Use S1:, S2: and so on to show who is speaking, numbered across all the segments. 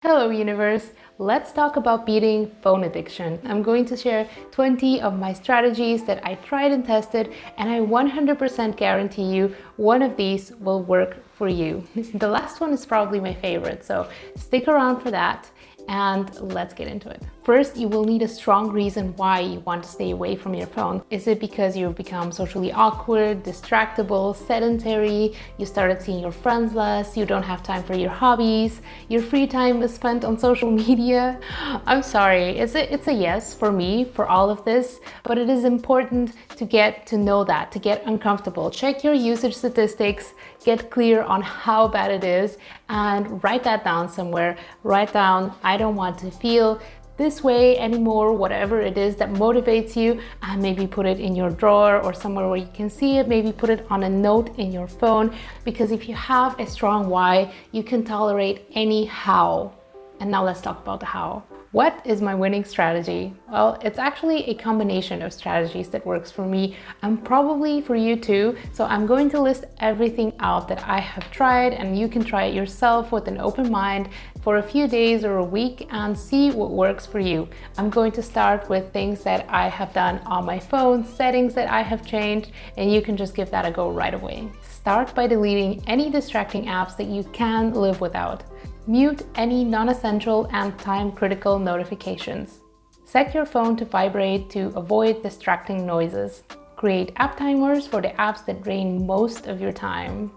S1: Hello universe, let's talk about beating phone addiction. I'm going to share 20 of my strategies that I tried and tested, and I 100% guarantee you one of these will work for you. The last one is probably my favorite, so stick around for that and let's get into it. First, you will need a strong reason why you want to stay away from your phone. Is it because you've become socially awkward, distractible, sedentary, you started seeing your friends less, you don't have time for your hobbies, your free time is spent on social media? I'm sorry, it's a yes for me for all of this, but it is important to get to know that, to get uncomfortable. Check your usage statistics, get clear on how bad it is, and write that down somewhere. Write down, I don't want to feel this way anymore, whatever it is that motivates you, and maybe put it in your drawer or somewhere where you can see it. Maybe put it on a note in your phone, because if you have a strong why, you can tolerate any how. And now let's talk about the how. What is my winning strategy? Well, it's actually a combination of strategies that works for me and probably for you too. So I'm going to list everything out that I have tried, and you can try it yourself with an open mind for a few days or a week and see what works for you. I'm going to start with things that I have done on my phone, settings that I have changed, and you can just give that a go right away. Start by deleting any distracting apps that you can live without. Mute any non-essential and time-critical notifications. Set your phone to vibrate to avoid distracting noises. Create app timers for the apps that drain most of your time.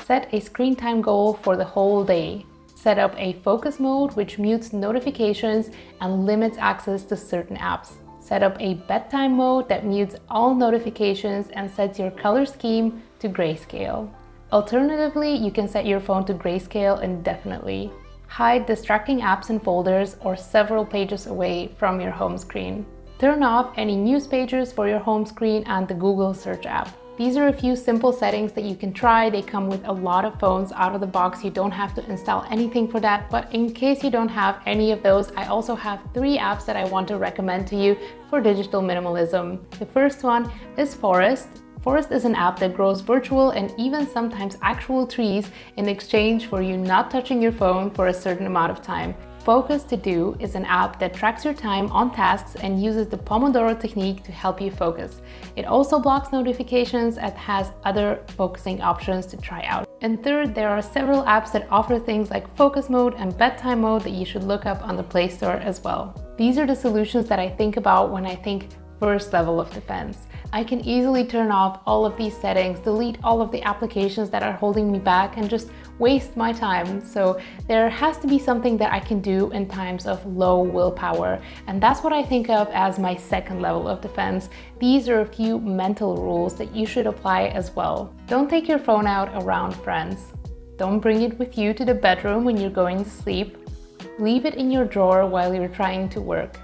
S1: Set a screen time goal for the whole day. Set up a focus mode which mutes notifications and limits access to certain apps. Set up a bedtime mode that mutes all notifications and sets your color scheme to grayscale. Alternatively, you can set your phone to grayscale indefinitely. Hide distracting apps and folders or several pages away from your home screen. Turn off any news pages for your home screen and the Google search app. These are a few simple settings that you can try. They come with a lot of phones out of the box. You don't have to install anything for that. But in case you don't have any of those, I also have 3 apps that I want to recommend to you for digital minimalism. The first one is Forest. Forest is an app that grows virtual and even sometimes actual trees in exchange for you not touching your phone for a certain amount of time. Focus To Do is an app that tracks your time on tasks and uses the Pomodoro technique to help you focus. It also blocks notifications and has other focusing options to try out. And third, there are several apps that offer things like focus mode and bedtime mode that you should look up on the Play Store as well. These are the solutions that I think about when I think first level of defense. I can easily turn off all of these settings, delete all of the applications that are holding me back, and just waste my time. So there has to be something that I can do in times of low willpower. And that's what I think of as my second level of defense. These are a few mental rules that you should apply as well. Don't take your phone out around friends. Don't bring it with you to the bedroom when you're going to sleep. Leave it in your drawer while you're trying to work.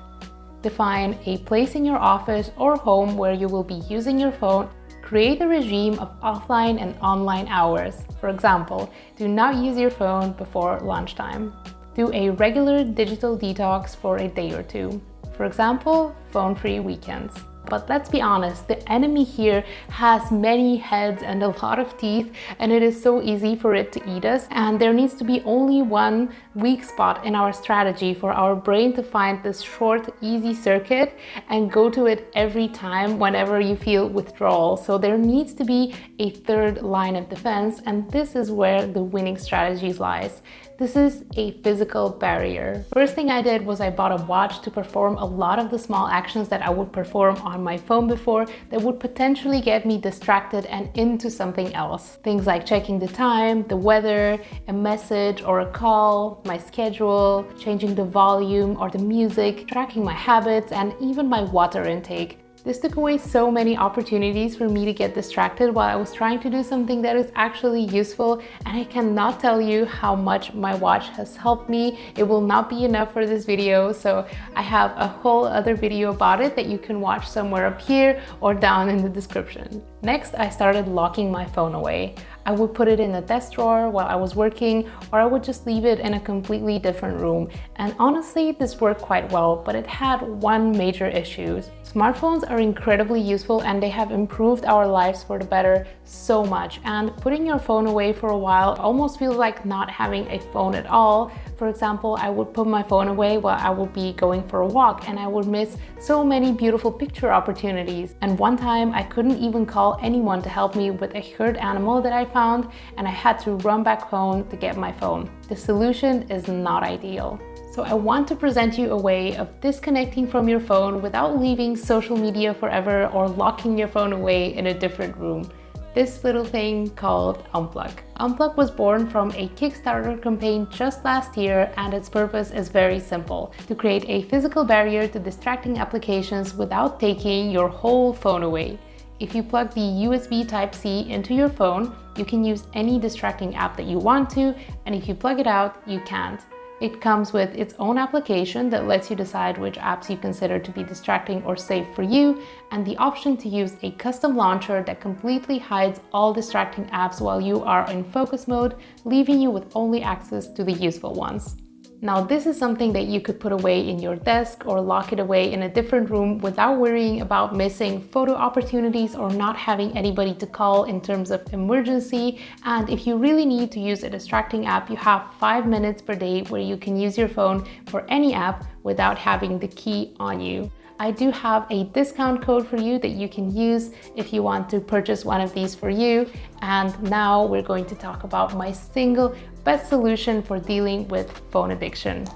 S1: Define a place in your office or home where you will be using your phone. Create a regime of offline and online hours. For example, do not use your phone before lunchtime. Do a regular digital detox for a day or two. For example, phone-free weekends. But let's be honest, the enemy here has many heads and a lot of teeth, and it is so easy for it to eat us. And there needs to be only one weak spot in our strategy for our brain to find this short, easy circuit and go to it every time whenever you feel withdrawal. So there needs to be a third line of defense, and this is where the winning strategies lies. This is a physical barrier. First thing I did was I bought a watch to perform a lot of the small actions that I would perform on my phone before that would potentially get me distracted and into something else. Things like checking the time, the weather, a message or a call, my schedule, changing the volume or the music, tracking my habits, and even my water intake. This took away so many opportunities for me to get distracted while I was trying to do something that is actually useful, and I cannot tell you how much my watch has helped me. It will not be enough for this video, so I have a whole other video about it that you can watch somewhere up here or down in the description. Next, I started locking my phone away. I would put it in a desk drawer while I was working, or I would just leave it in a completely different room. And honestly, this worked quite well, but it had one major issue. Smartphones are incredibly useful and they have improved our lives for the better so much. And putting your phone away for a while almost feels like not having a phone at all For example, I would put my phone away while I would be going for a walk, and I would miss so many beautiful picture opportunities. And one time I couldn't even call anyone to help me with a hurt animal that I found, and I had to run back home to get my phone. The solution is not ideal. So I want to present you a way of disconnecting from your phone without leaving social media forever or locking your phone away in a different room. This little thing called Unplug. Unplug was born from a Kickstarter campaign just last year, and its purpose is very simple: to create a physical barrier to distracting applications without taking your whole phone away. If you plug the USB Type-C into your phone, you can use any distracting app that you want to, and if you plug it out, you can't. It comes with its own application that lets you decide which apps you consider to be distracting or safe for you, and the option to use a custom launcher that completely hides all distracting apps while you are in focus mode, leaving you with only access to the useful ones. Now, this is something that you could put away in your desk or lock it away in a different room without worrying about missing photo opportunities or not having anybody to call in terms of emergency. And if you really need to use a distracting app, you have 5 minutes per day where you can use your phone for any app without having the key on you. I do have a discount code for you that you can use if you want to purchase one of these for you. And now we're going to talk about my single best solution for dealing with phone addiction.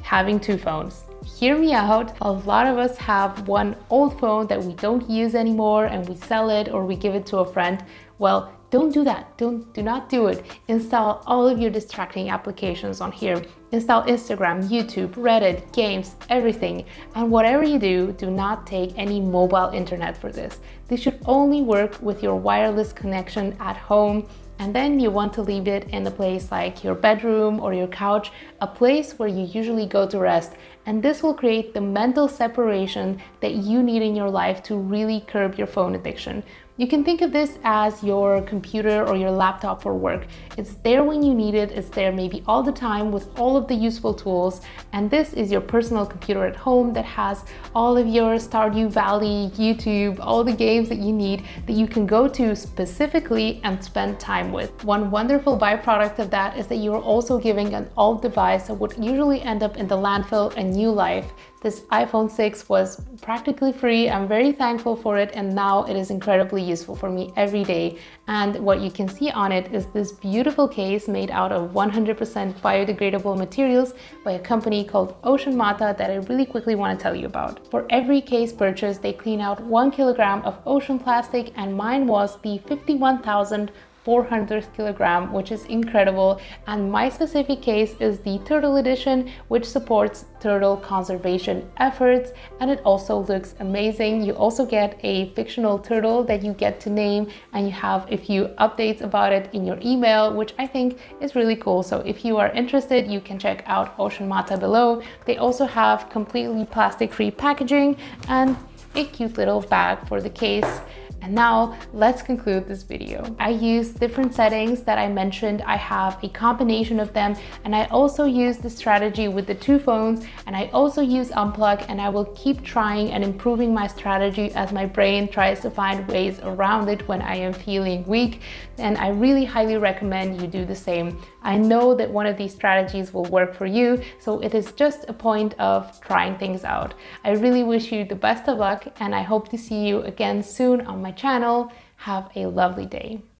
S1: Having 2 phones. Hear me out. A lot of us have one old phone that we don't use anymore and we sell it or we give it to a friend. Well, don't do that. Do not do it. Install all of your distracting applications on here. Install Instagram, YouTube, Reddit, games, everything. And whatever you do, do not take any mobile internet for this. This should only work with your wireless connection at home. And then you want to leave it in a place like your bedroom or your couch, a place where you usually go to rest. And this will create the mental separation that you need in your life to really curb your phone addiction. You can think of this as your computer or your laptop for work. It's there when you need it, it's there maybe all the time with all of the useful tools, and this is your personal computer at home that has all of your Stardew Valley, YouTube, all the games that you need that you can go to specifically and spend time with. One wonderful byproduct of that is that you're also giving an old device that would usually end up in the landfill a new life. This iPhone 6 was practically free. I'm very thankful for it, and now it is incredibly useful for me every day. And what you can see on it is this beautiful case made out of 100% biodegradable materials by a company called Ocean Mata that I really quickly want to tell you about. For every case purchase, they clean out 1 kilogram of ocean plastic, and mine was the 51,400th kilogram, which is incredible. And my specific case is the turtle edition, which supports turtle conservation efforts, and it also looks amazing. You also get a fictional turtle that you get to name, and you have a few updates about it in your email, which I think is really cool. So if you are interested, you can check out Ocean Mata below. They also have completely plastic-free packaging and a cute little bag for the case. And now let's conclude this video. I use different settings that I mentioned. I have a combination of them, and I also use the strategy with the 2 phones, and I also use Unplug, and I will keep trying and improving my strategy as my brain tries to find ways around it when I am feeling weak. And I really highly recommend you do the same. I know that one of these strategies will work for you, so it is just a point of trying things out. I really wish you the best of luck, and I hope to see you again soon on my channel. Have a lovely day.